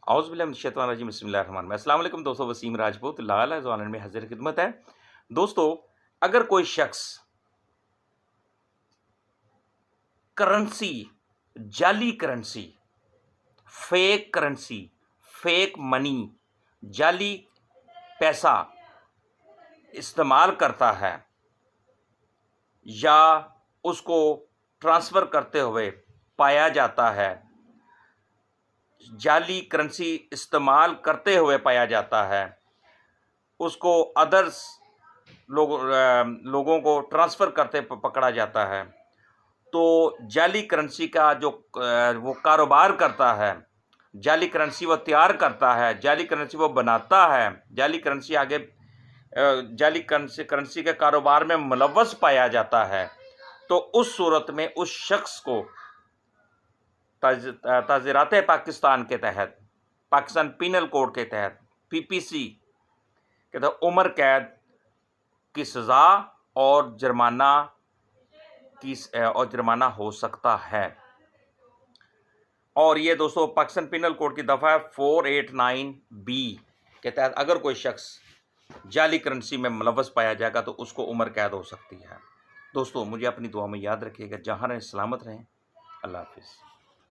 औज़ुबिल्लाहि बिस्मिल्लाहिर्रहमानिर्रहीम। अस्सलाम वालेकुम दोस्तों, वसीम राजपूत लाल ज़वालन में हाज़िर खिदमत है। दोस्तों, अगर कोई शख्स करेंसी, जाली करेंसी, फेक मनी, जाली पैसा इस्तेमाल करता है या उसको ट्रांसफ़र करते हुए पाया जाता है, जाली करेंसी इस्तेमाल करते हुए पाया जाता है, उसको अदर्स लोगों को ट्रांसफ़र करते पकड़ा जाता है, तो जाली करेंसी का जो वो कारोबार करता है, जाली करेंसी वो तैयार करता है, जाली करेंसी वो बनाता है, जाली करेंसी आगे जाली करेंसी के कारोबार में मुलव्वस पाया जाता है, तो उस सूरत में उस शख्स को ताज़ीरात पाकिस्तान के तहत, पाकिस्तान पीनल कोड के तहत, पीपीसी के तहत उम्र कैद की सज़ा और जुर्माना हो सकता है। और ये दोस्तों पाकिस्तान पीनल कोड की दफ़ा 489B के तहत अगर कोई शख्स जाली करेंसी में मुलव्वस पाया जाएगा तो उसको उम्र कैद हो सकती है। दोस्तों, मुझे अपनी दुआ में याद रखिएगा। जहाँ रहें सलामत रहें। अल्लाह हाफ़िज़।